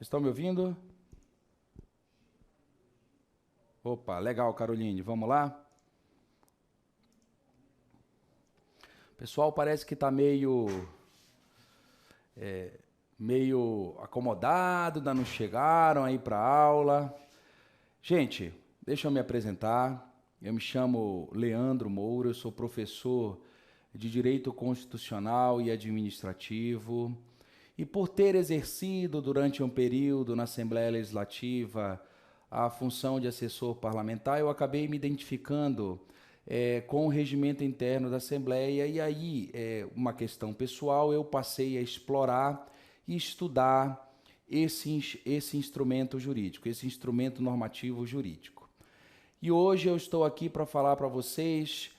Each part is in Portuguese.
Vocês estão me ouvindo? Opa, legal, Caroline. Vamos lá? Pessoal, parece que está meio acomodado, ainda não chegaram aí para a aula. Gente, deixa eu me apresentar. Eu me chamo Leandro Moura, eu sou professor de Direito Constitucional e Administrativo. E por ter exercido durante um período na Assembleia Legislativa a função de assessor parlamentar, eu acabei me identificando com o regimento interno da Assembleia, e aí, uma questão pessoal, eu passei a explorar e estudar esse instrumento jurídico, esse instrumento normativo jurídico. E hoje eu estou aqui para falar para vocês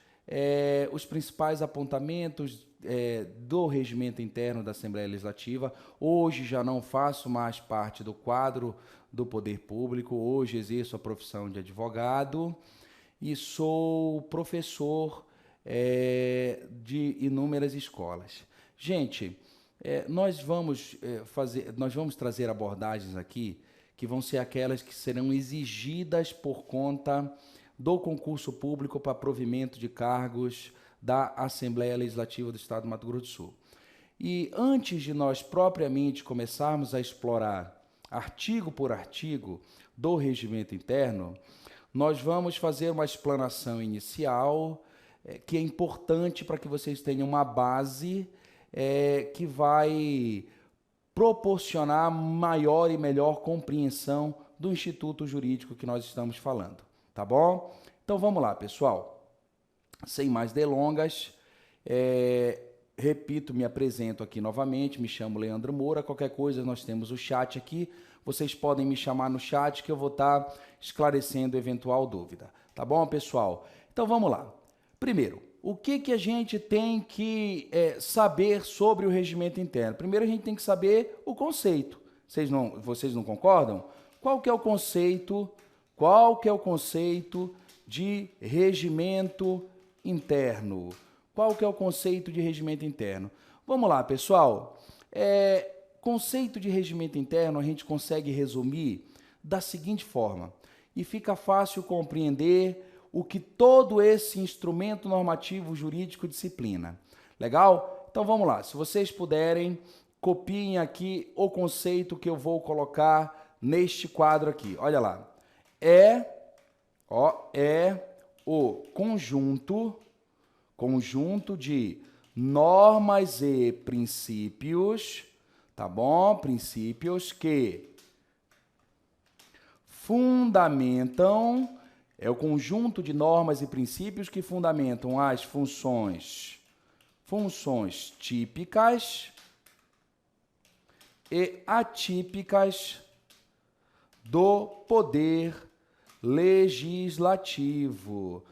os principais apontamentos do regimento interno da Assembleia Legislativa. Hoje já não faço mais parte do quadro do Poder Público, hoje exerço a profissão de advogado e sou professor de inúmeras escolas. Gente, nós vamos trazer abordagens aqui que vão ser aquelas que serão exigidas por conta do concurso público para provimento de cargos da Assembleia Legislativa do Estado do Mato Grosso do Sul. E antes de nós propriamente começarmos a explorar artigo por artigo do regimento interno, nós vamos fazer uma explanação inicial que é importante para que vocês tenham uma base que vai proporcionar maior e melhor compreensão do instituto jurídico que nós estamos falando, tá bom? Então vamos lá, pessoal. Sem mais delongas, repito, me apresento aqui novamente, me chamo Leandro Moura. Qualquer coisa, nós temos o chat aqui, vocês podem me chamar no chat que eu vou estar esclarecendo eventual dúvida, tá bom, pessoal? Então vamos lá. Primeiro, o que a gente tem que saber sobre o regimento interno? Primeiro a gente tem que saber o conceito. Vocês não concordam? Qual que é o conceito? Qual que é o conceito de regimento interno? Qual que é o conceito de regimento interno? Vamos lá, pessoal. Conceito de regimento interno a gente consegue resumir da seguinte forma, e fica fácil compreender o que todo esse instrumento normativo jurídico disciplina. Legal? Então vamos lá. Se vocês puderem, copiem aqui o conceito que eu vou colocar neste quadro aqui. Olha lá. É o conjunto de normas e princípios, tá bom? Princípios que fundamentam, é o conjunto de normas e princípios que fundamentam as funções típicas e atípicas do poder legislativo.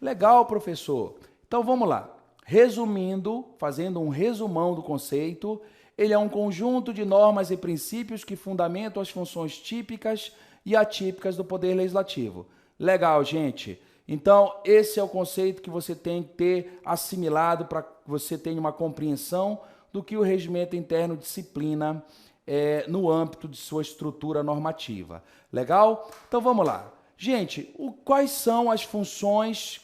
Legal, professor? Então vamos lá. Resumindo, fazendo um resumão do conceito, ele é um conjunto de normas e princípios que fundamentam as funções típicas e atípicas do poder legislativo. Legal, gente? Então, esse é o conceito que você tem que ter assimilado para que você tenha uma compreensão do que o regimento interno disciplina no âmbito de sua estrutura normativa. Legal? Então, vamos lá. Gente, quais são as funções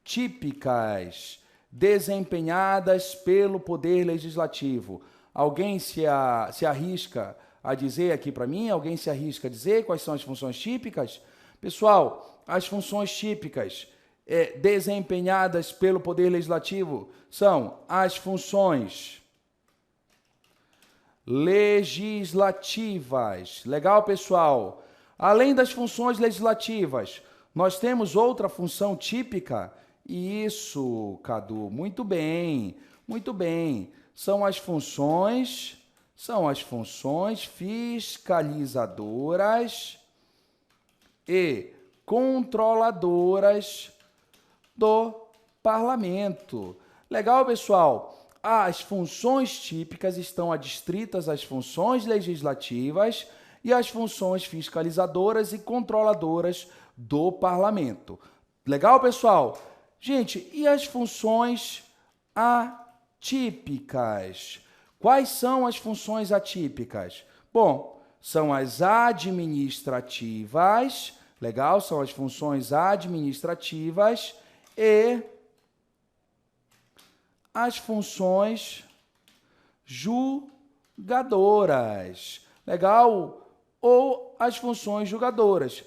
típicas desempenhadas pelo Poder Legislativo? Alguém se arrisca a dizer aqui para mim? Alguém se arrisca a dizer quais são as funções típicas? Pessoal, as funções típicas desempenhadas pelo Poder Legislativo são as funções legislativas. Legal, pessoal? Além das funções legislativas, nós temos outra função típica. Isso, Cadu, muito bem, muito bem. São as funções fiscalizadoras e controladoras do parlamento. Legal, pessoal? As funções típicas estão adstritas às funções legislativas e às funções fiscalizadoras e controladoras do parlamento. Legal, pessoal? Gente, e as funções atípicas? Quais são as funções atípicas? Bom, são as administrativas, legal? São as funções administrativas e as funções julgadoras, legal? Ou as funções julgadoras.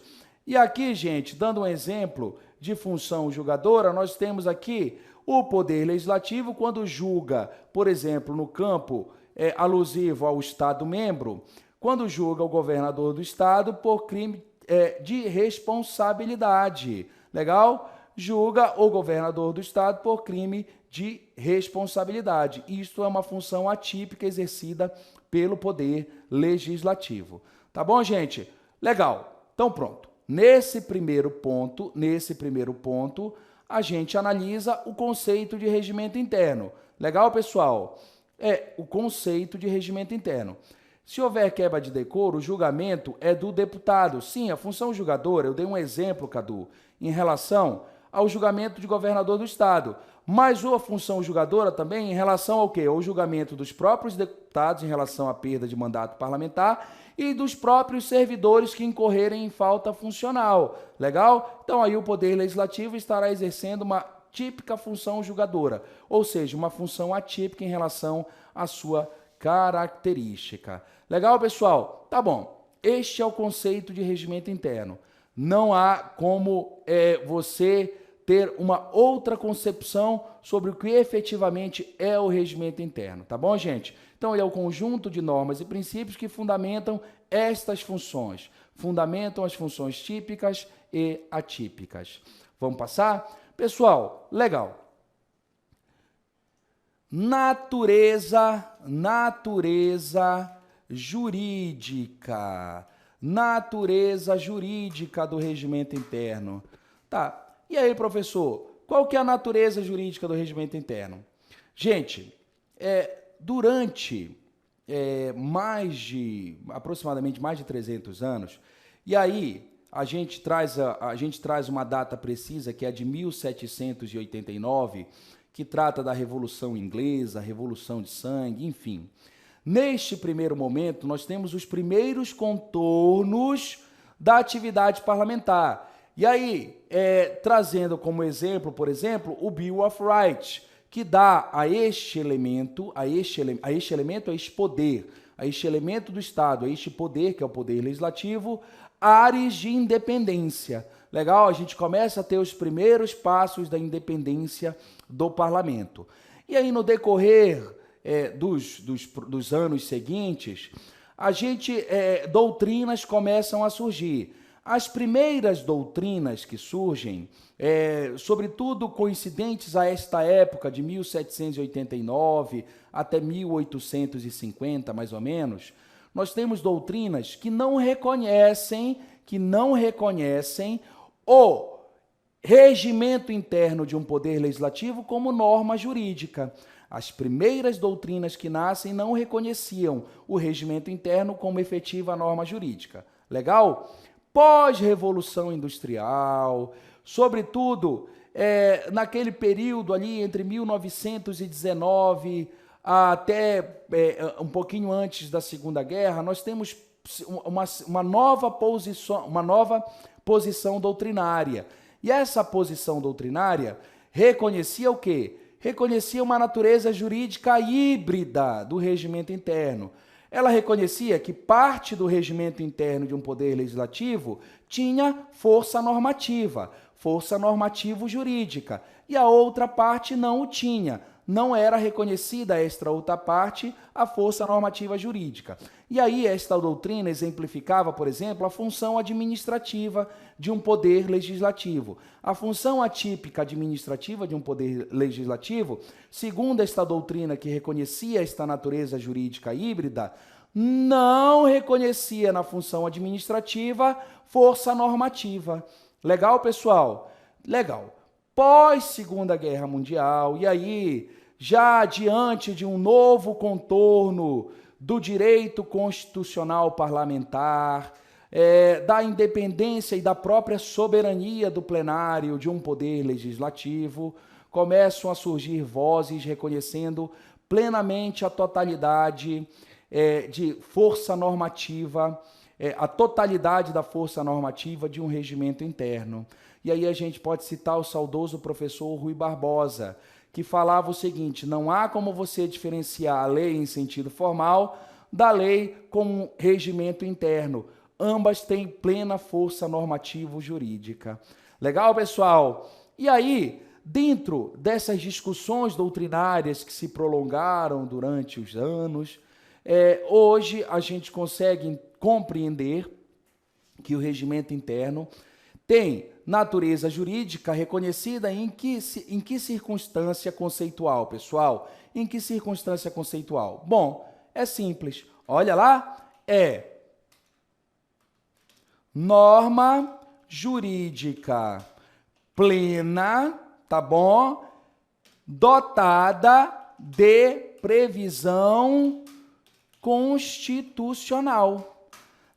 E aqui, gente, dando um exemplo de função julgadora, nós temos aqui o Poder Legislativo quando julga, por exemplo, no campo alusivo ao Estado-membro, quando julga o governador do Estado por crime de responsabilidade, legal? Julga o governador do Estado por crime de responsabilidade. Isto é uma função atípica exercida pelo Poder Legislativo. Tá bom, gente? Legal. Então, pronto. Nesse primeiro ponto, a gente analisa o conceito de regimento interno. Legal, pessoal? O conceito de regimento interno. Se houver quebra de decoro, o julgamento é do deputado. Sim, a função julgadora, eu dei um exemplo, Cadu, em relação ao julgamento de governador do Estado. Mas a função julgadora também em relação ao quê? Ao julgamento dos próprios deputados em relação à perda de mandato parlamentar e dos próprios servidores que incorrerem em falta funcional. Legal? Então aí o Poder Legislativo estará exercendo uma típica função julgadora, ou seja, uma função atípica em relação à sua característica. Legal, pessoal? Tá bom. Este é o conceito de regimento interno. Não há como você ter uma outra concepção sobre o que efetivamente é o regimento interno, tá bom, gente? Então, ele é o conjunto de normas e princípios que fundamentam estas funções, fundamentam as funções típicas e atípicas. Vamos passar? Pessoal, legal. Natureza jurídica. Natureza jurídica do regimento interno. Tá. E aí, professor, qual que é a natureza jurídica do regimento interno? Gente, durante aproximadamente mais de 300 anos, e aí a gente traz uma data precisa, que é de 1789, que trata da Revolução Inglesa, Revolução de Sangue, enfim. Neste primeiro momento, nós temos os primeiros contornos da atividade parlamentar. E aí, trazendo como exemplo, por exemplo, o Bill of Rights, que dá a este elemento, a este poder, a este elemento do Estado, a este poder, que é o poder legislativo, áreas de independência. Legal? A gente começa a ter os primeiros passos da independência do parlamento. E aí, no decorrer dos anos seguintes, doutrinas começam a surgir. As primeiras doutrinas que surgem, sobretudo coincidentes a esta época, de 1789 até 1850, mais ou menos, nós temos doutrinas que não reconhecem o regimento interno de um poder legislativo como norma jurídica. As primeiras doutrinas que nascem não reconheciam o regimento interno como efetiva norma jurídica. Legal? Pós-Revolução Industrial, sobretudo naquele período ali entre 1919 até um pouquinho antes da Segunda Guerra, nós temos uma nova posição doutrinária. E essa posição doutrinária reconhecia o quê? Reconhecia uma natureza jurídica híbrida do regimento interno. Ela reconhecia que parte do regimento interno de um poder legislativo tinha força normativa, força normativo-jurídica, e a outra parte não o tinha. Não era reconhecida esta outra parte a força normativa jurídica. E aí esta doutrina exemplificava, por exemplo, a função administrativa de um poder legislativo. A função atípica administrativa de um poder legislativo, segundo esta doutrina que reconhecia esta natureza jurídica híbrida, não reconhecia na função administrativa força normativa. Legal, pessoal? Legal. Pós-Segunda Guerra Mundial, e aí, já diante de um novo contorno do direito constitucional parlamentar, da independência e da própria soberania do plenário de um poder legislativo, começam a surgir vozes reconhecendo plenamente a totalidade de força normativa, a totalidade da força normativa de um regimento interno. E aí a gente pode citar o saudoso professor Rui Barbosa, que falava o seguinte: não há como você diferenciar a lei em sentido formal da lei como regimento interno. Ambas têm plena força normativa-jurídica. Legal, pessoal? E aí, dentro dessas discussões doutrinárias que se prolongaram durante os anos, hoje a gente consegue compreender que o regimento interno tem natureza jurídica reconhecida em que circunstância conceitual, pessoal? Em que circunstância conceitual? Bom, é simples. Olha lá, é norma jurídica plena, tá bom? Dotada de previsão constitucional.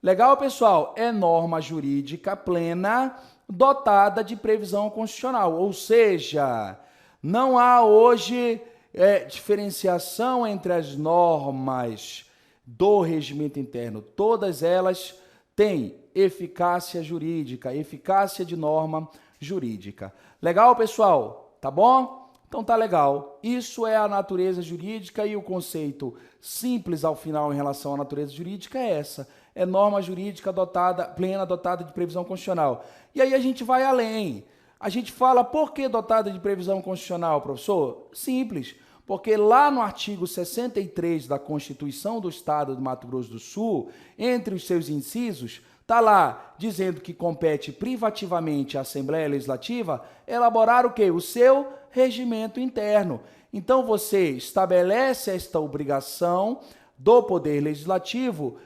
Legal, pessoal? É norma jurídica plena, dotada de previsão constitucional. Ou seja, não há hoje diferenciação entre as normas do regimento interno. Todas elas têm eficácia jurídica, eficácia de norma jurídica. Legal, pessoal? Tá bom? Então tá legal. Isso é a natureza jurídica e o conceito simples ao final em relação à natureza jurídica é essa. É norma jurídica plena, dotada de previsão constitucional. E aí a gente vai além. A gente fala, por que dotada de previsão constitucional, professor? Simples. Porque lá no artigo 63 da Constituição do Estado do Mato Grosso do Sul, entre os seus incisos, está lá dizendo que compete privativamente à Assembleia Legislativa elaborar o quê? O seu regimento interno. Então você estabelece esta obrigação do Poder Legislativo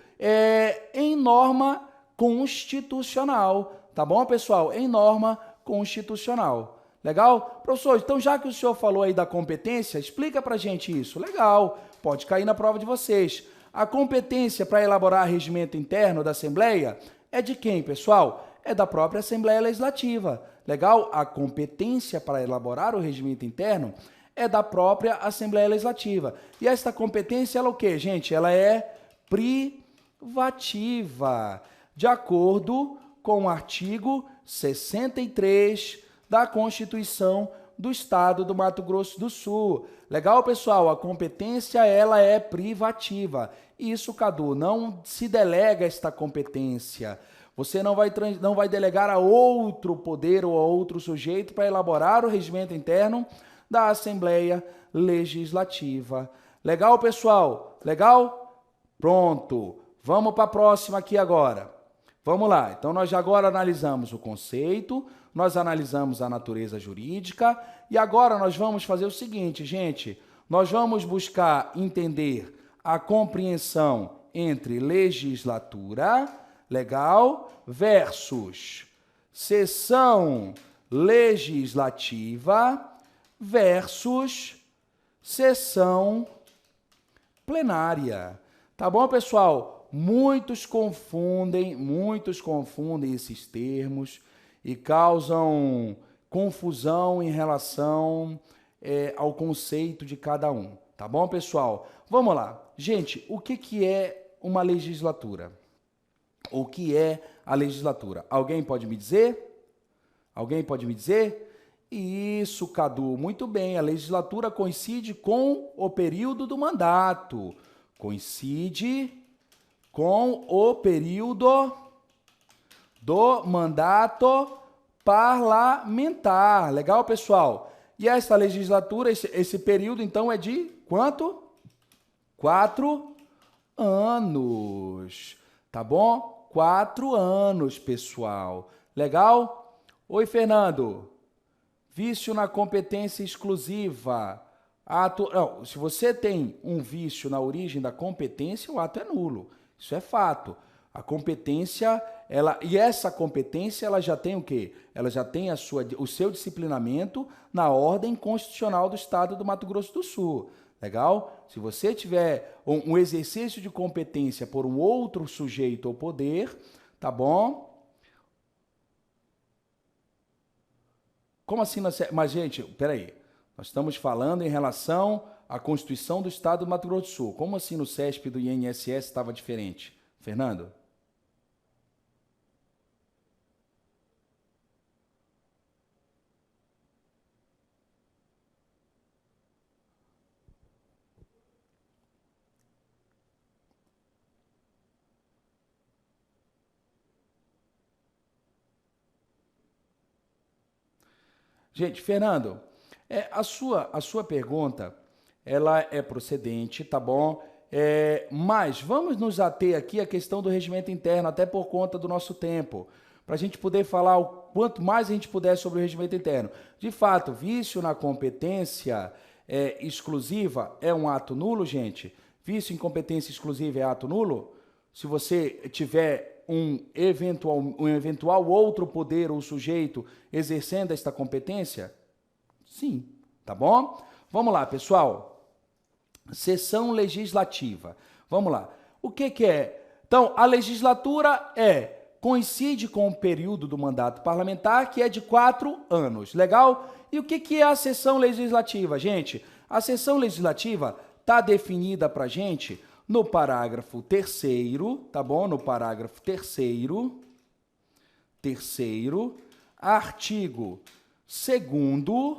em norma constitucional, tá bom, pessoal? Em norma constitucional. Legal? Professor, então já que o senhor falou aí da competência, explica pra gente isso. Legal, pode cair na prova de vocês. A competência para elaborar regimento interno da Assembleia é de quem, pessoal? É da própria Assembleia Legislativa. Legal? A competência para elaborar o regimento interno é da própria Assembleia Legislativa. E esta competência, ela é o quê, gente? Ela é privativa, de acordo com o artigo 63 da Constituição do Estado do Mato Grosso do Sul. Legal, pessoal? A competência, ela é privativa. Isso, Cadu, não se delega esta competência. Você não vai delegar a outro poder ou a outro sujeito para elaborar o regimento interno da Assembleia Legislativa. Legal, pessoal? Legal? Pronto. Vamos para a próxima aqui agora. Vamos lá. Então, nós já agora analisamos o conceito, nós analisamos a natureza jurídica e agora nós vamos fazer o seguinte, gente. Nós vamos buscar entender a compreensão entre legislatura, legal, versus sessão legislativa versus sessão plenária. Tá bom, pessoal? Muitos confundem esses termos e causam confusão em relação ao conceito de cada um. Tá bom, pessoal? Vamos lá. Gente, o que é uma legislatura? O que é a legislatura? Alguém pode me dizer? Alguém pode me dizer? Isso, Cadu, muito bem. A legislatura coincide com o período do mandato. Coincide com o período do mandato parlamentar. Legal, pessoal? E essa legislatura, esse período, então, é de quanto? 4 anos. Tá bom? 4 anos, pessoal. Legal? Oi, Fernando. Vício na competência exclusiva. Não, se você tem um vício na origem da competência, o ato é nulo. Isso é fato. A competência, essa competência, ela já tem o quê? Ela já tem o seu disciplinamento na ordem constitucional do Estado do Mato Grosso do Sul. Legal? Se você tiver um exercício de competência por um outro sujeito ou poder, tá bom? Como assim? Mas, gente, peraí. Nós estamos falando em relação a Constituição do Estado do Mato Grosso do Sul. Como assim no CESP do INSS estava diferente? Fernando? Gente, Fernando, a sua pergunta, ela é procedente, tá bom? Mas vamos nos ater aqui à questão do regimento interno, até por conta do nosso tempo, para a gente poder falar o quanto mais a gente puder sobre o regimento interno. De fato, vício na competência exclusiva é um ato nulo, gente? Vício em competência exclusiva é ato nulo? Se você tiver um eventual outro poder ou sujeito exercendo esta competência? Sim, tá bom? Vamos lá, pessoal. Sessão legislativa. Vamos lá. O que é? Então, a legislatura coincide com o período do mandato parlamentar, que é de 4 anos. Legal? E o que é a sessão legislativa, gente? A sessão legislativa está definida para a gente no parágrafo 3º, tá bom? No parágrafo 3º, artigo 2º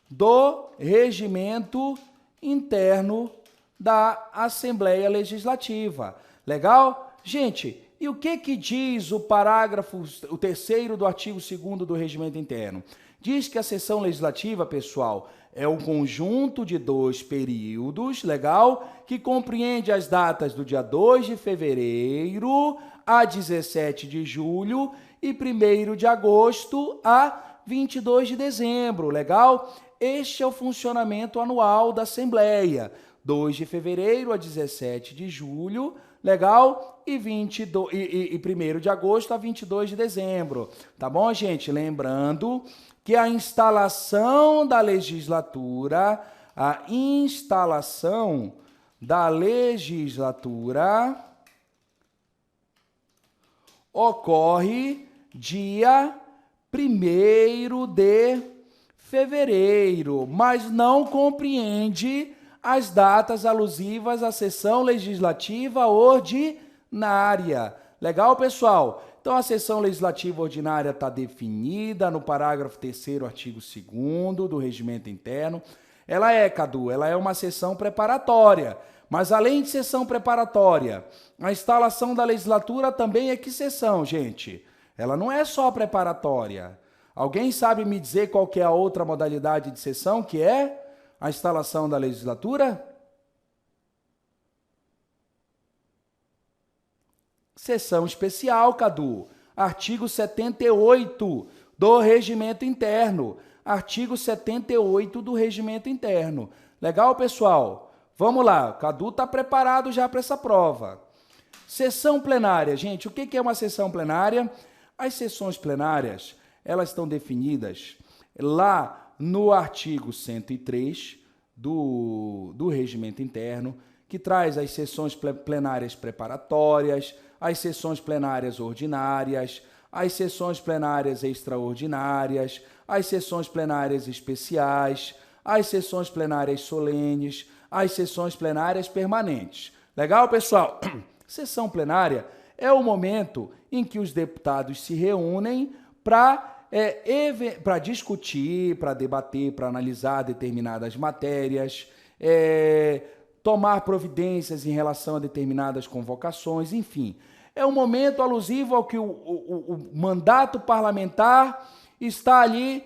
do Regimento Interno da Assembleia Legislativa. Legal? Gente, e o que diz o parágrafo, o 3º do artigo 2º do Regimento Interno? Diz que a sessão legislativa, pessoal, é um conjunto de 2 períodos, legal? Que compreende as datas do dia 2 de fevereiro a 17 de julho e 1º de agosto a 22 de dezembro, legal? Este é o funcionamento anual da Assembleia. 2 de fevereiro a 17 de julho, legal? E 1º de agosto a 22 de dezembro. Tá bom, gente? Lembrando que a instalação da legislatura ocorre dia 1º de fevereiro, mas não compreende as datas alusivas à sessão legislativa ordinária. Legal, pessoal? Então, a sessão legislativa ordinária está definida no parágrafo 3º, artigo 2º do Regimento Interno. Cadu, ela é uma sessão preparatória. Mas, além de sessão preparatória, a instalação da legislatura também é que sessão, gente? Ela não é só preparatória. Alguém sabe me dizer qual que é a outra modalidade de sessão, que é a instalação da legislatura? Sessão especial, Cadu. Artigo 78 do Regimento Interno. Artigo 78 do Regimento Interno. Legal, pessoal? Vamos lá. Cadu está preparado já para essa prova. Sessão plenária. Gente, o que é uma sessão plenária? As sessões plenárias, elas estão definidas lá no artigo 103 do Regimento Interno, que traz as sessões plenárias preparatórias, as sessões plenárias ordinárias, as sessões plenárias extraordinárias, as sessões plenárias especiais, as sessões plenárias solenes, as sessões plenárias permanentes. Legal, pessoal? Sessão plenária é o momento em que os deputados se reúnem para discutir, para debater, para analisar determinadas matérias, tomar providências em relação a determinadas convocações, enfim. É um momento alusivo ao que o mandato parlamentar está ali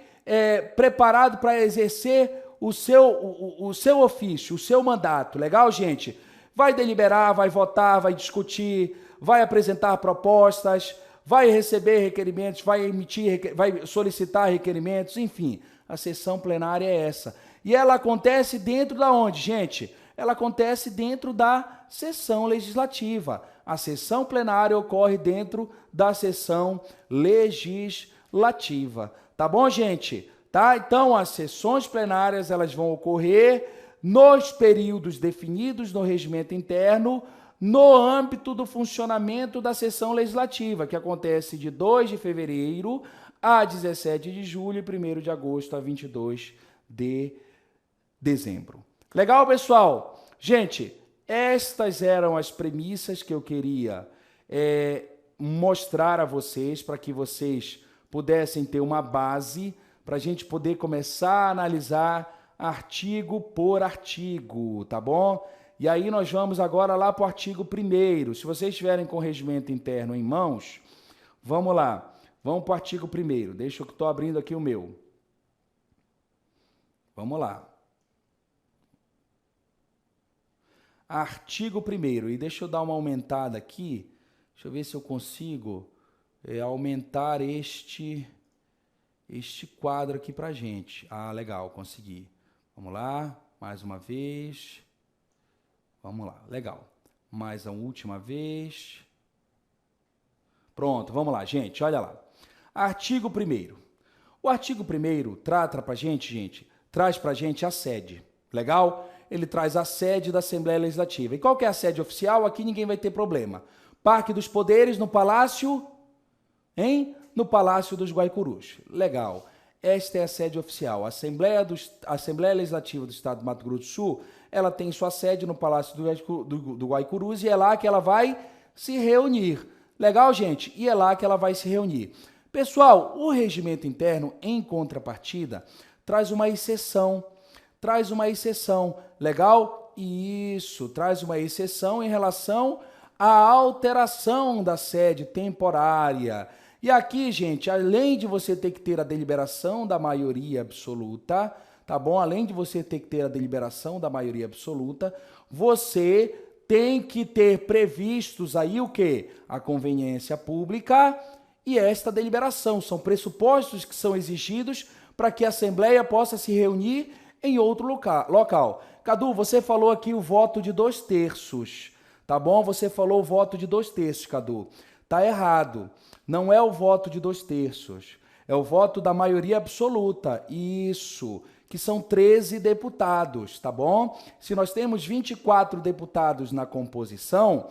preparado para exercer o seu ofício, o seu mandato. Legal, gente? Vai deliberar, vai votar, vai discutir, vai apresentar propostas, vai receber requerimentos, vai solicitar requerimentos, enfim. A sessão plenária é essa. E ela acontece dentro da onde, gente? Ela acontece dentro da sessão legislativa. A sessão plenária ocorre dentro da sessão legislativa. Tá bom, gente? Tá? Então, as sessões plenárias elas vão ocorrer nos períodos definidos no Regimento Interno, no âmbito do funcionamento da sessão legislativa, que acontece de 2 de fevereiro a 17 de julho e 1º de agosto a 22 de dezembro. Legal, pessoal? Gente, estas eram as premissas que eu queria mostrar a vocês, para que vocês pudessem ter uma base, para a gente poder começar a analisar artigo por artigo, tá bom? E aí nós vamos agora lá para o artigo 1º. Se vocês estiverem com o regimento interno em mãos, vamos lá. Vamos para o artigo 1º. Deixa eu que estou abrindo aqui o meu. Vamos lá. Artigo 1º. E deixa eu dar uma aumentada aqui. Deixa eu ver se eu consigo aumentar este quadro aqui para a gente. Ah, legal, consegui. Vamos lá, mais uma vez. Vamos lá, legal. Mais uma última vez. Pronto, vamos lá, gente, olha lá. Artigo 1º. O artigo 1º trata para a gente, traz para a gente a sede. Legal? Ele traz a sede da Assembleia Legislativa. E qual que é a sede oficial? Aqui ninguém vai ter problema. Parque dos Poderes, no Palácio, no Palácio dos Guaicurus. Legal. Esta é a sede oficial. A Assembleia Legislativa do Estado do Mato Grosso do Sul, ela tem sua sede no Palácio do Guaicurus e é lá que ela vai se reunir. Legal, gente? E é lá que ela vai se reunir. Pessoal, o regimento interno, em contrapartida, traz uma exceção. Traz uma exceção. Legal? Isso, traz uma exceção em relação à alteração da sede temporária. E aqui, gente, além de você ter que ter a deliberação da maioria absoluta, tá bom? Além de você ter que ter a deliberação da maioria absoluta, você tem que ter previstos aí o quê? A conveniência pública e esta deliberação. São pressupostos que são exigidos para que a Assembleia possa se reunir em outro local. Cadu, você falou aqui o voto de 2/3, tá bom? Você falou o voto de 2/3, Cadu. Tá errado. Não é o voto de 2/3. É o voto da maioria absoluta. Isso. Que são 13 deputados, tá bom? Se nós temos 24 deputados na composição,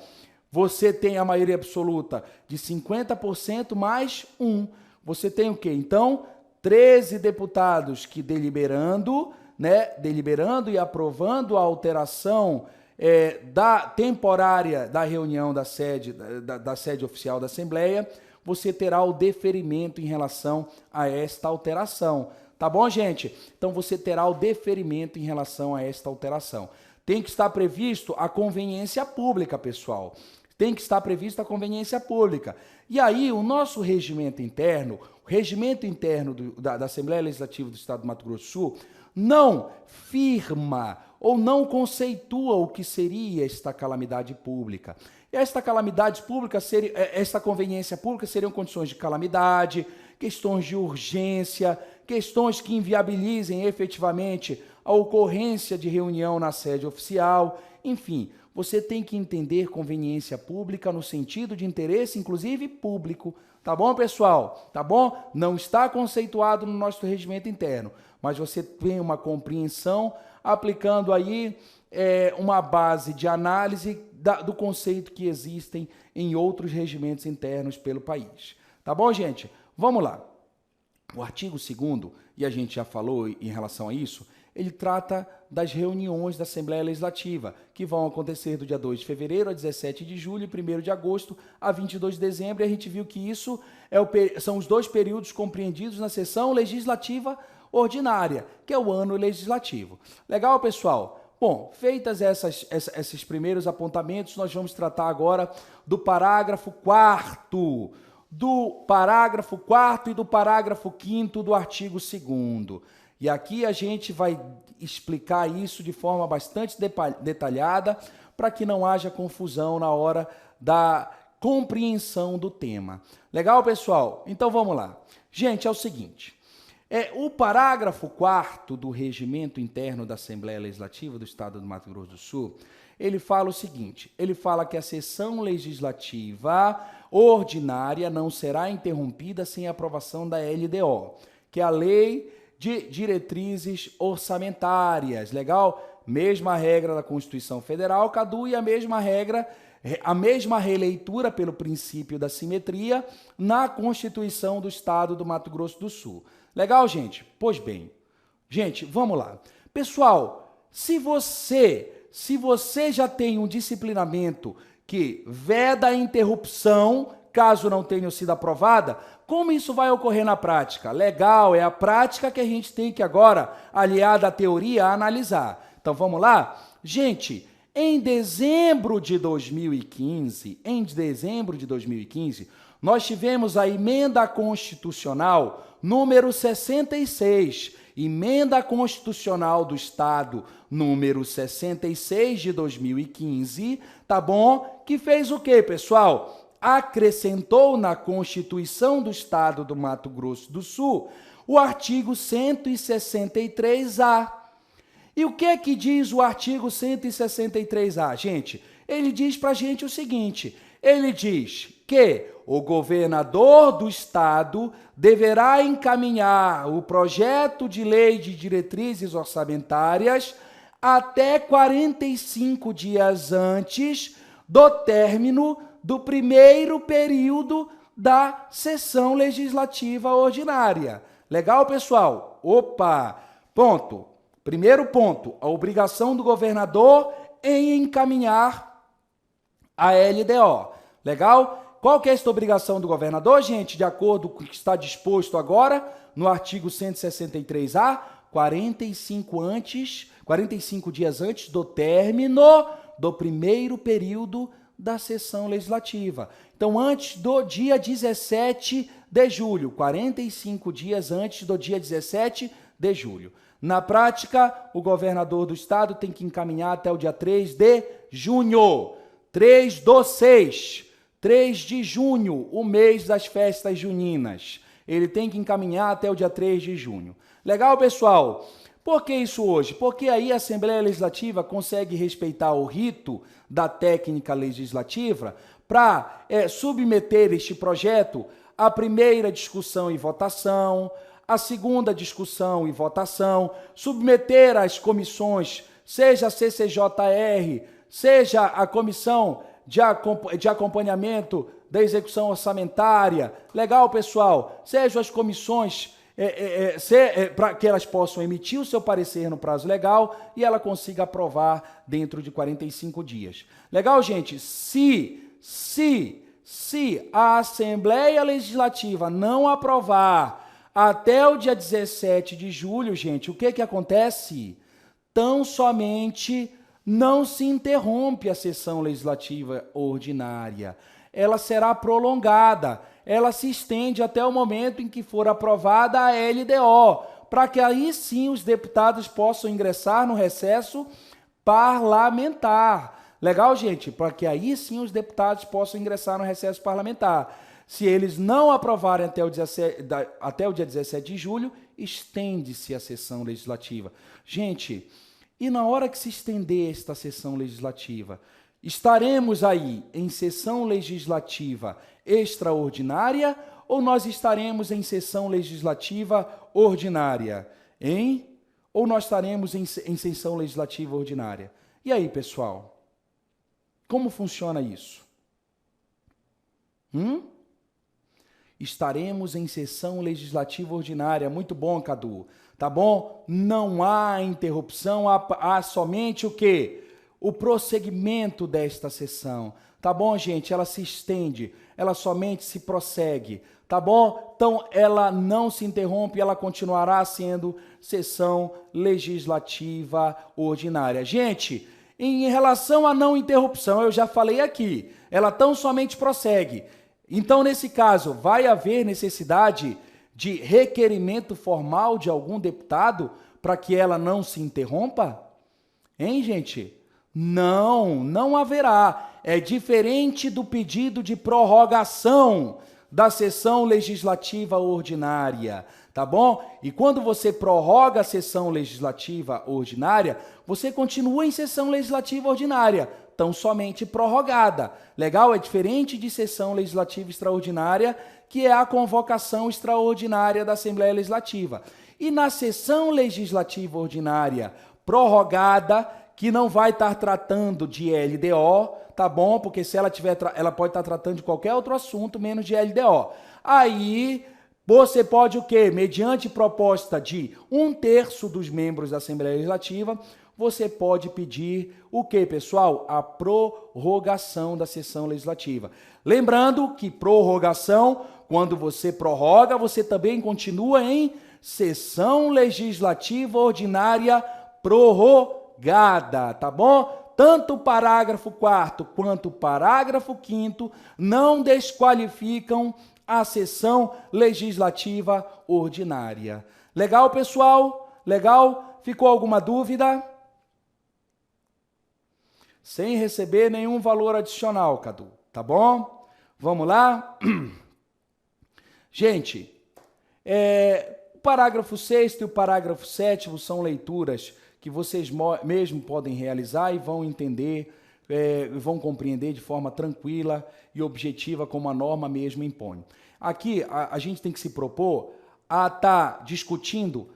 você tem a maioria absoluta de 50% mais 1. Você tem o quê? Então, 13 deputados que deliberando e aprovando a alteração da temporária da reunião da sede oficial da Assembleia, você terá o deferimento em relação a esta alteração. Tá bom, gente? Então você terá o deferimento em relação a esta alteração. Tem que estar previsto a conveniência pública, pessoal. Tem que estar prevista a conveniência pública. E aí, o nosso regimento interno, o regimento interno da Assembleia Legislativa do Estado do Mato Grosso do Sul, não firma ou não conceitua o que seria esta calamidade pública. Esta calamidade pública, esta conveniência pública seriam condições de calamidade, questões de urgência, questões que inviabilizem efetivamente a ocorrência de reunião na sede oficial, enfim, você tem que entender conveniência pública no sentido de interesse, inclusive público. Tá bom, pessoal? Tá bom? Não está conceituado no nosso regimento interno, mas você tem uma compreensão aplicando aí uma base de análise do conceito que existem em outros regimentos internos pelo país. Tá bom, gente? Vamos lá. O artigo 2º, e a gente já falou em relação a isso, ele trata das reuniões da Assembleia Legislativa, que vão acontecer do dia 2 de fevereiro a 17 de julho, 1º de agosto a 22 de dezembro, e a gente viu que isso são os 2 períodos compreendidos na sessão legislativa ordinária, que é o ano legislativo. Legal, pessoal? Bom, feitas esses primeiros apontamentos, nós vamos tratar agora do parágrafo 4º, e do parágrafo 5º do artigo 2º. E aqui a gente vai explicar isso de forma bastante detalhada para que não haja confusão na hora da compreensão do tema. Legal, pessoal? Então vamos lá. Gente, é o seguinte, o parágrafo 4º do Regimento Interno da Assembleia Legislativa do Estado do Mato Grosso do Sul, ele fala o seguinte, ele fala que a sessão legislativa ordinária não será interrompida sem a aprovação da LDO, que é a Lei de Diretrizes Orçamentárias, legal? Mesma regra da Constituição Federal, Cadu, e a mesma releitura pelo princípio da simetria na Constituição do Estado do Mato Grosso do Sul. Legal, gente? Pois bem. Gente, vamos lá. Pessoal, Se você já tem um disciplinamento que veda a interrupção, caso não tenha sido aprovada, como isso vai ocorrer na prática? Legal, é a prática que a gente tem que agora, aliada à teoria, analisar. Então vamos lá? Gente, em dezembro de 2015, nós tivemos a emenda constitucional número 66, emenda constitucional do Estado número 66 de 2015, tá bom? Que fez o quê, pessoal? Acrescentou na Constituição do Estado do Mato Grosso do Sul o artigo 163A. E o que é que diz o artigo 163A, gente? Ele diz pra gente o seguinte, ele diz que o governador do estado deverá encaminhar o projeto de lei de diretrizes orçamentárias até 45 dias antes do término do primeiro período da sessão legislativa ordinária. Legal, pessoal? Opa! Ponto. Primeiro ponto, a obrigação do governador em encaminhar a LDO. Legal? Qual que é esta obrigação do governador, gente? De acordo com o que está disposto agora no artigo 163A, 45 dias antes do término do primeiro período da sessão legislativa. Então, antes do dia 17 de julho, 45 dias antes do dia 17 de julho. Na prática, o governador do estado tem que encaminhar até o dia 3 de junho. 3 de junho, o mês das festas juninas. Ele tem que encaminhar até o dia 3 de junho. Legal, pessoal? Por que isso hoje? Porque aí a Assembleia Legislativa consegue respeitar o rito da técnica legislativa para submeter este projeto à primeira discussão e votação, a segunda discussão e votação, submeter às comissões, seja a CCJR, seja a Comissão de Acompanhamento da Execução Orçamentária, legal, pessoal? Sejam as comissões, para que elas possam emitir o seu parecer no prazo legal e ela consiga aprovar dentro de 45 dias. Legal, gente? Se a Assembleia Legislativa não aprovar até o dia 17 de julho, gente, o que que acontece? Tão somente não se interrompe a sessão legislativa ordinária. Ela será prolongada, ela se estende até o momento em que for aprovada a LDO, para que aí sim os deputados possam ingressar no recesso parlamentar. Legal, gente? Para que aí sim os deputados possam ingressar no recesso parlamentar. Se eles não aprovarem até o dia 17 de julho, estende-se a sessão legislativa. Gente, e na hora que se estender esta sessão legislativa, estaremos aí em sessão legislativa extraordinária ou nós estaremos em sessão legislativa ordinária? Hein? Ou nós estaremos em sessão legislativa ordinária? E aí, pessoal? Como funciona isso? Estaremos em sessão legislativa ordinária. Muito bom, Cadu. Tá bom? Não há interrupção, há somente o quê? O prosseguimento desta sessão. Tá bom, gente? Ela se estende, ela somente se prossegue. Tá bom? Então, ela não se interrompe, ela continuará sendo sessão legislativa ordinária. Gente, em relação à não interrupção, eu já falei aqui, ela tão somente prossegue. Então, nesse caso, vai haver necessidade de requerimento formal de algum deputado para que ela não se interrompa? Hein, gente? Não haverá. É diferente do pedido de prorrogação da sessão legislativa ordinária, tá bom? E quando você prorroga a sessão legislativa ordinária, você continua em sessão legislativa ordinária, tão somente prorrogada. Legal? É diferente de sessão legislativa extraordinária, que é a convocação extraordinária da Assembleia Legislativa. E na sessão legislativa ordinária prorrogada, que não vai estar tratando de LDO, tá bom? Porque se ela tiver, ela pode estar tratando de qualquer outro assunto, menos de LDO. Aí, você pode o quê? Mediante proposta de 1/3 dos membros da Assembleia Legislativa, você pode pedir o que, pessoal? A prorrogação da sessão legislativa. Lembrando que prorrogação, quando você prorroga, você também continua em sessão legislativa ordinária prorrogada, tá bom? Tanto o parágrafo 4º quanto o parágrafo 5º não desqualificam a sessão legislativa ordinária. Legal, pessoal? Legal? Ficou alguma dúvida? Sem receber nenhum valor adicional, Cadu, tá bom? Vamos lá? Gente, o parágrafo 6º e o parágrafo 7º são leituras que vocês mesmo podem realizar e vão entender, vão compreender de forma tranquila e objetiva como a norma mesmo impõe. Aqui, a gente tem que se propor a estar discutindo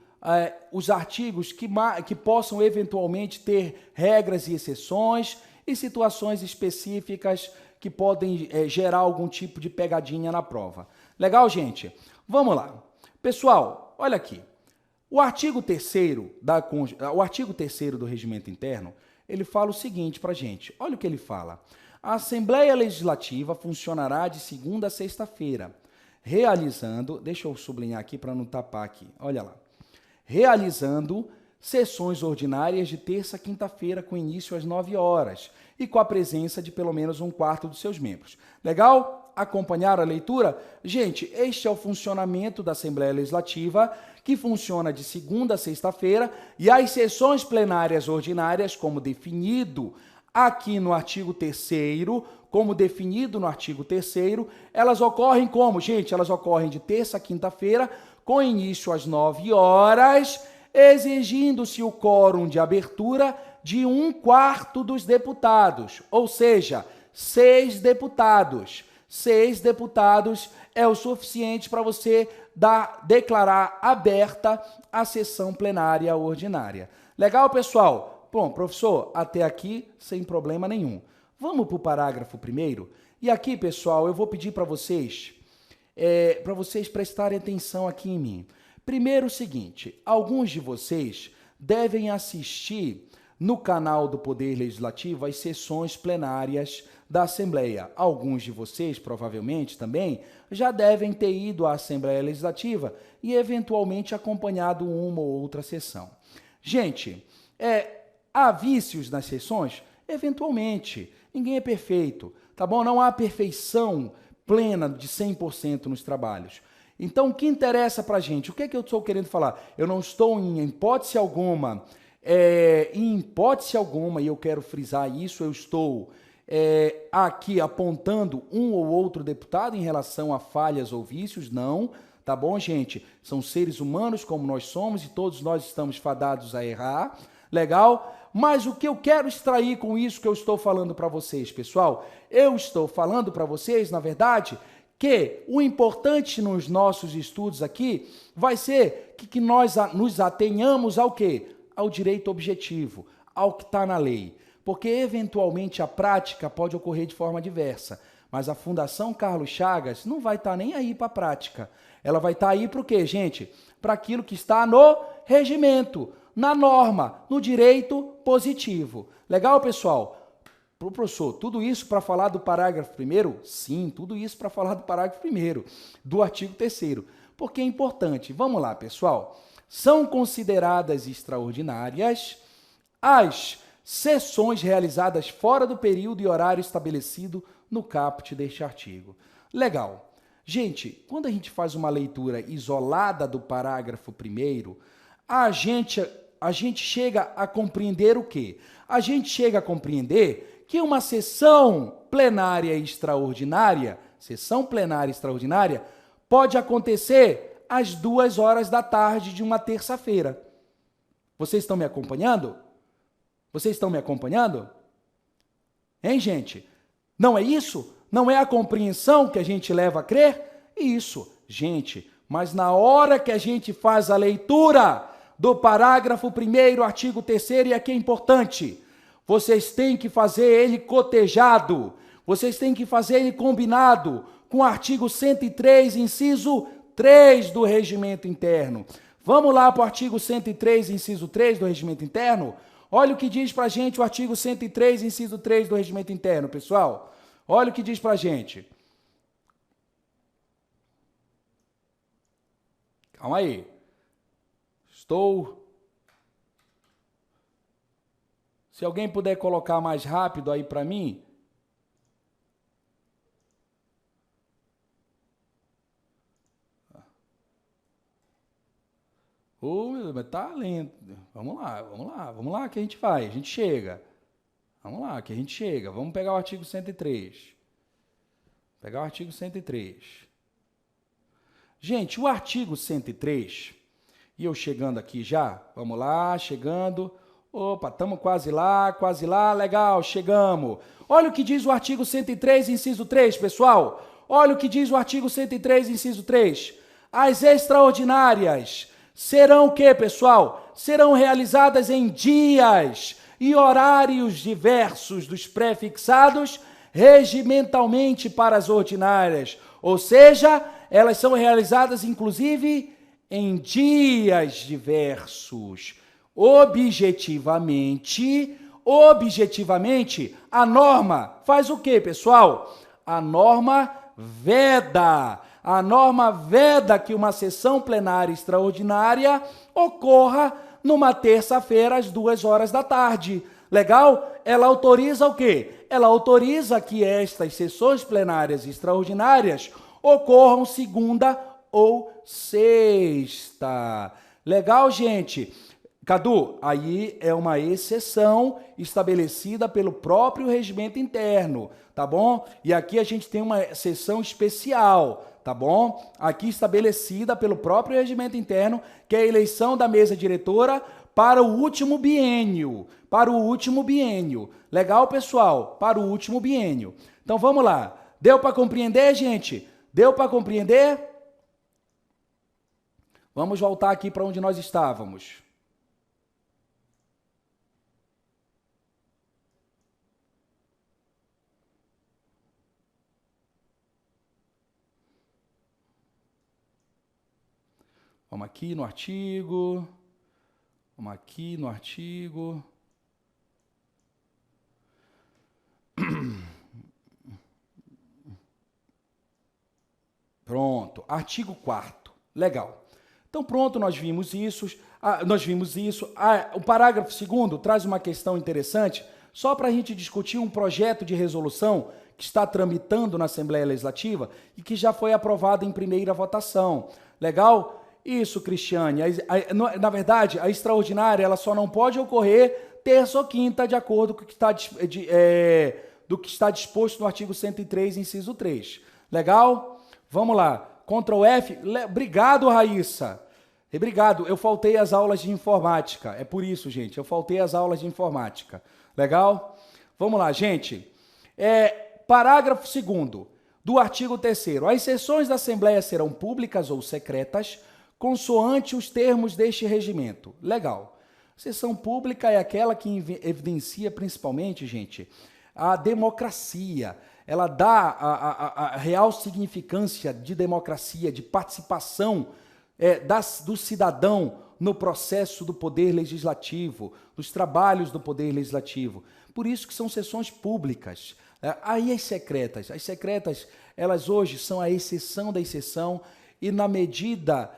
os artigos que possam eventualmente ter regras e exceções e situações específicas que podem gerar algum tipo de pegadinha na prova. Legal, gente? Vamos lá. Pessoal, olha aqui. O artigo 3º do Regimento Interno, ele fala o seguinte para a gente. Olha o que ele fala. A Assembleia Legislativa funcionará de segunda a sexta-feira, realizando... Deixa eu sublinhar aqui para não tapar aqui. Olha lá. Realizando sessões ordinárias de terça a quinta-feira, com início às 9 horas, e com a presença de pelo menos 1/4 dos seus membros. Legal? Acompanharam a leitura? Gente, este é o funcionamento da Assembleia Legislativa, que funciona de segunda a sexta-feira, e as sessões plenárias ordinárias, como definido aqui no artigo 3º, elas ocorrem como? Gente, elas ocorrem de terça a quinta-feira, com início às 9 horas, exigindo-se o quórum de abertura de 1/4 dos deputados, ou seja, 6 deputados. 6 deputados é o suficiente para você declarar aberta a sessão plenária ordinária. Legal, pessoal? Bom, professor, até aqui sem problema nenhum. Vamos para o parágrafo 1º? E aqui, pessoal, eu vou pedir para vocês prestarem atenção aqui em mim. Primeiro o seguinte, alguns de vocês devem assistir no canal do Poder Legislativo as sessões plenárias da Assembleia. Alguns de vocês, provavelmente também, já devem ter ido à Assembleia Legislativa e eventualmente acompanhado uma ou outra sessão. Gente, há vícios nas sessões? Eventualmente. Ninguém é perfeito, tá bom? Não há perfeição plena de 100% nos trabalhos. Então, o que interessa para a gente? O que é que eu estou querendo falar? Eu não estou em hipótese alguma, e eu quero frisar isso, eu estou aqui apontando um ou outro deputado em relação a falhas ou vícios, não, tá bom, gente? São seres humanos como nós somos e todos nós estamos fadados a errar, legal? Mas o que eu quero extrair com isso que eu estou falando para vocês, pessoal? Eu estou falando para vocês, na verdade, que o importante nos nossos estudos aqui vai ser que nós nos atenhamos ao quê? Ao direito objetivo, ao que está na lei. Porque, eventualmente, a prática pode ocorrer de forma diversa. Mas a Fundação Carlos Chagas não vai estar nem aí para a prática. Ela vai estar aí para o quê, gente? Para aquilo que está no regimento, na norma, no direito positivo. Legal, pessoal? Professor, tudo isso para falar do parágrafo 1º? Sim, tudo isso para falar do parágrafo 1º, do artigo 3º. Porque é importante. Vamos lá, pessoal. São consideradas extraordinárias as sessões realizadas fora do período e horário estabelecido no caput deste artigo. Legal. Gente, quando a gente faz uma leitura isolada do parágrafo 1º, a gente chega a compreender o quê? A gente chega a compreender que uma sessão plenária extraordinária, pode acontecer às 2 horas da tarde de uma terça-feira. Vocês estão me acompanhando? Vocês estão me acompanhando? Hein, gente? Não é isso? Não é a compreensão que a gente leva a crer? Isso, gente. Mas na hora que a gente faz a leitura do parágrafo 1º, artigo 3º, e aqui é importante, vocês têm que fazer ele cotejado, vocês têm que fazer ele combinado com o artigo 103, inciso 3 do Regimento Interno. Vamos lá para o artigo 103, inciso 3 do Regimento Interno? Olha o que diz para a gente o artigo 103, inciso 3 do Regimento Interno, pessoal. Olha o que diz para a gente. Calma aí. Se alguém puder colocar mais rápido aí para mim. Mas tá lento. Vamos lá que a gente vai, a gente chega. Vamos lá que a gente chega. Vamos pegar o artigo 103. Pegar o artigo 103. Gente, o artigo 103, e eu chegando aqui já, vamos lá, chegando. Opa, estamos quase lá, legal, chegamos. Olha o que diz o artigo 103, inciso 3, pessoal. Olha o que diz o artigo 103, inciso 3. As extraordinárias serão o quê, pessoal? Serão realizadas em dias e horários diversos dos pré-fixados regimentalmente para as ordinárias. Ou seja, elas são realizadas, inclusive, em dias diversos. Objetivamente, a norma faz o quê, pessoal? A norma veda que uma sessão plenária extraordinária ocorra numa terça-feira às 2h da tarde. Legal? Ela autoriza o quê? Ela autoriza que estas sessões plenárias extraordinárias ocorram segunda ou sexta. Legal, gente? Cadu, aí é uma exceção estabelecida pelo próprio regimento interno, tá bom? E aqui a gente tem uma exceção especial, tá bom? Aqui estabelecida pelo próprio regimento interno, que é a eleição da mesa diretora para o último biênio. Legal, pessoal? Para o último biênio. Então vamos lá. Deu para compreender, gente? Deu para compreender? Vamos voltar aqui para onde nós estávamos. Vamos aqui no artigo. Pronto, artigo 4º. Legal. Então pronto, nós vimos isso. O parágrafo 2º traz uma questão interessante, só para a gente discutir um projeto de resolução que está tramitando na Assembleia Legislativa e que já foi aprovado em primeira votação. Legal? Isso, Cristiane. Na verdade, a extraordinária ela só não pode ocorrer terça ou quinta, de acordo com o que está disposto no artigo 103, inciso 3. Legal? Vamos lá. Ctrl F. Obrigado, Raíssa. Obrigado. Eu faltei às aulas de informática. É por isso, gente. Eu faltei às aulas de informática. Legal? Vamos lá, gente. Parágrafo 2º do artigo 3º. As sessões da Assembleia serão públicas ou secretas, consoante os termos deste regimento. Legal. Sessão pública é aquela que evidencia principalmente, gente, a democracia. Ela dá a real significância de democracia, de participação do cidadão no processo do poder legislativo, dos trabalhos do poder legislativo. Por isso que são sessões públicas. Aí as secretas, elas hoje são a exceção da exceção e na medida...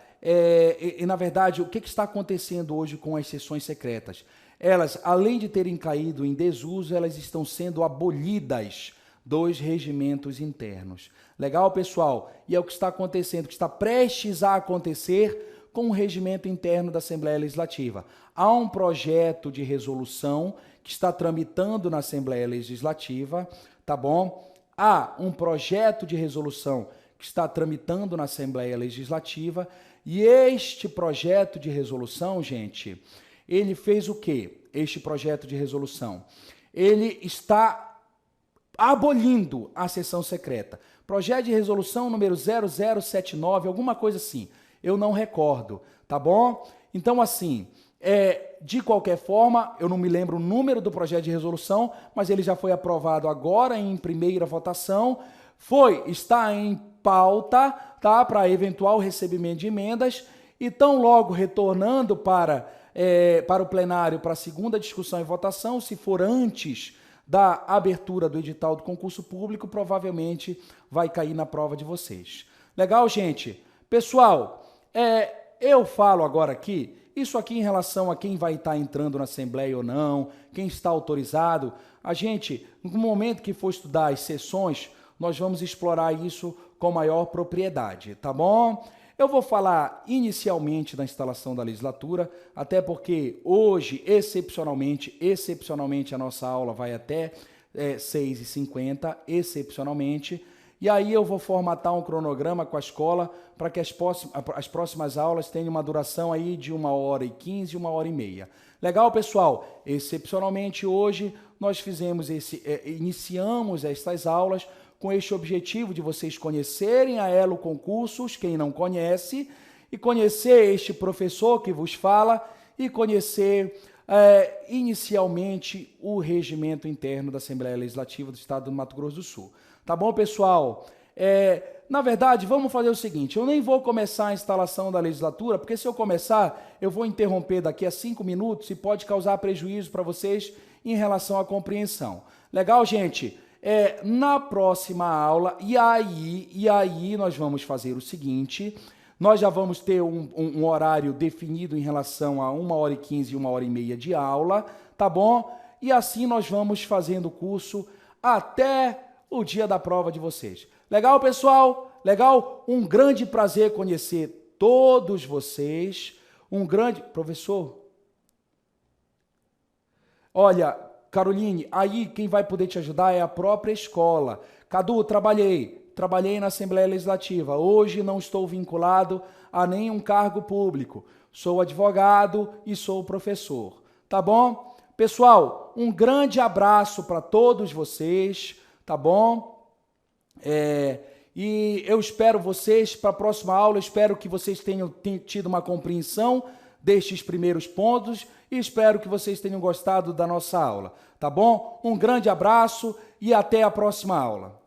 na verdade, o que está acontecendo hoje com as sessões secretas? Elas, além de terem caído em desuso, elas estão sendo abolidas dos regimentos internos. Legal, pessoal? E é o que está acontecendo, que está prestes a acontecer com o regimento interno da Assembleia Legislativa. Há um projeto de resolução que está tramitando na Assembleia Legislativa, tá bom? Há um projeto de resolução que está tramitando na Assembleia Legislativa. E este projeto de resolução, gente, ele fez o quê? Este projeto de resolução, ele está abolindo a sessão secreta. Projeto de resolução número 0079, alguma coisa assim, eu não recordo, tá bom? Então, assim, de qualquer forma, eu não me lembro o número do projeto de resolução, mas ele já foi aprovado agora em primeira votação, está em pauta, tá, para eventual recebimento de emendas, e tão logo retornando para para o plenário, para a segunda discussão e votação. Se for antes da abertura do edital do concurso público, provavelmente vai cair na prova de vocês. Legal, gente? Pessoal, eu falo agora aqui, isso aqui em relação a quem vai estar entrando na Assembleia ou não, quem está autorizado, a gente, no momento que for estudar as sessões, nós vamos explorar isso com maior propriedade, tá bom? Eu vou falar inicialmente da instalação da legislatura, até porque hoje, excepcionalmente, a nossa aula vai até 6h50, excepcionalmente, e aí eu vou formatar um cronograma com a escola para que as próximas aulas tenham uma duração aí de 1h15, 1h30. Legal, pessoal? Excepcionalmente hoje nós iniciamos estas aulas com este objetivo de vocês conhecerem a Elo Concursos, quem não conhece, e conhecer este professor que vos fala, e conhecer inicialmente o regimento interno da Assembleia Legislativa do Estado do Mato Grosso do Sul. Tá bom, pessoal? Na verdade, vamos fazer o seguinte, eu nem vou começar a instalação da legislatura, porque se eu começar, eu vou interromper daqui a 5 minutos e pode causar prejuízo para vocês em relação à compreensão. Legal, gente? Na próxima aula, e aí nós vamos fazer o seguinte, nós já vamos ter um horário definido em relação a 1h15 e 1h30 de aula, tá bom? E assim nós vamos fazendo o curso até o dia da prova de vocês. Legal, pessoal? Legal? Um grande prazer conhecer todos vocês. Um grande... Professor? Olha, Caroline, aí quem vai poder te ajudar é a própria escola. Cadu, trabalhei na Assembleia Legislativa. Hoje não estou vinculado a nenhum cargo público. Sou advogado e sou professor. Tá bom? Pessoal, um grande abraço para todos vocês. Tá bom? E eu espero vocês para a próxima aula, espero que vocês tenham tido uma compreensão destes primeiros pontos e espero que vocês tenham gostado da nossa aula, tá bom? Um grande abraço e até a próxima aula.